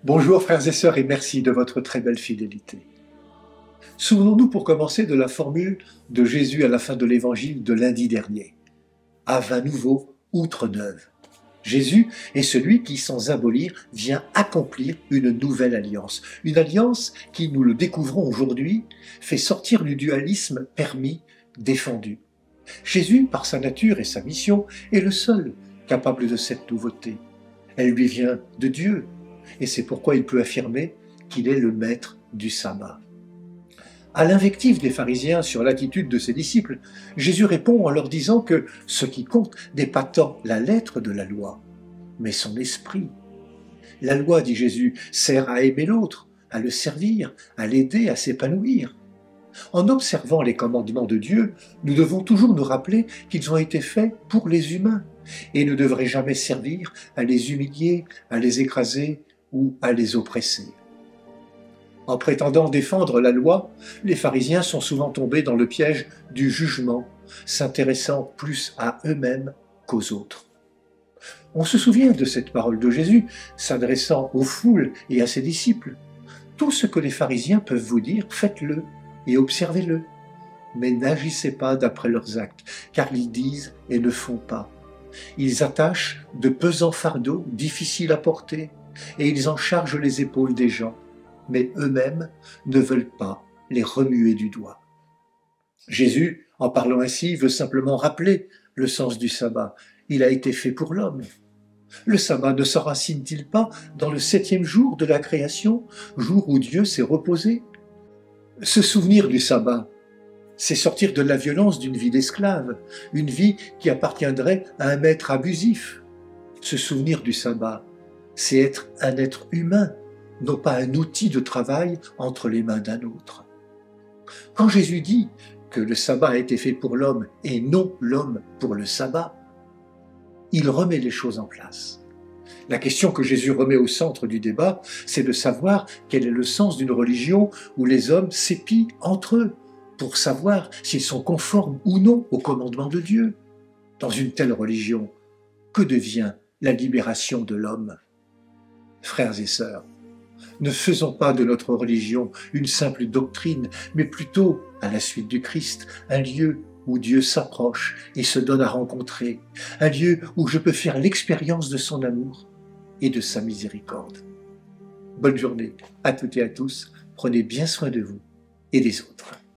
Bonjour frères et sœurs et merci de votre très belle fidélité. Souvenons-nous pour commencer de la formule de Jésus à la fin de l'évangile de lundi dernier. À vin nouveau, outre neuve. Jésus est celui qui, sans abolir, vient accomplir une nouvelle alliance. Une alliance qui, nous le découvrons aujourd'hui, fait sortir du dualisme permis, défendu. Jésus, par sa nature et sa mission, est le seul capable de cette nouveauté. Elle lui vient de Dieu, et c'est pourquoi il peut affirmer qu'il est le maître du sabbat. À l'invective des pharisiens sur l'attitude de ses disciples, Jésus répond en leur disant que ce qui compte n'est pas tant la lettre de la loi, mais son esprit. La loi, dit Jésus, sert à aimer l'autre, à le servir, à l'aider à s'épanouir. En observant les commandements de Dieu, nous devons toujours nous rappeler qu'ils ont été faits pour les humains et ne devraient jamais servir à les humilier, à les écraser ou à les oppresser. En prétendant défendre la loi, les pharisiens sont souvent tombés dans le piège du jugement, s'intéressant plus à eux-mêmes qu'aux autres. On se souvient de cette parole de Jésus, s'adressant aux foules et à ses disciples. Tout ce que les pharisiens peuvent vous dire, faites-le et observez-le. Mais n'agissez pas d'après leurs actes, car ils disent et ne font pas. Ils attachent de pesants fardeaux difficiles à porter, et ils en chargent les épaules des gens, mais eux-mêmes ne veulent pas les remuer du doigt. Jésus, en parlant ainsi, veut simplement rappeler le sens du sabbat. Il a été fait pour l'homme. Le sabbat ne s'enracine-t-il pas dans le 7e jour de la création, jour où Dieu s'est reposé? Se souvenir du sabbat, c'est sortir de la violence d'une vie d'esclave, une vie qui appartiendrait à un maître abusif. Se souvenir du sabbat, c'est être un être humain, non pas un outil de travail entre les mains d'un autre. Quand Jésus dit que le sabbat a été fait pour l'homme et non l'homme pour le sabbat, il remet les choses en place. La question que Jésus remet au centre du débat, c'est de savoir quel est le sens d'une religion où les hommes s'épient entre eux pour savoir s'ils sont conformes ou non aux commandements de Dieu. Dans une telle religion, que devient la libération de l'homme? Frères et sœurs, ne faisons pas de notre religion une simple doctrine, mais plutôt, à la suite du Christ, un lieu où Dieu s'approche et se donne à rencontrer, un lieu où je peux faire l'expérience de son amour et de sa miséricorde. Bonne journée à toutes et à tous, prenez bien soin de vous et des autres.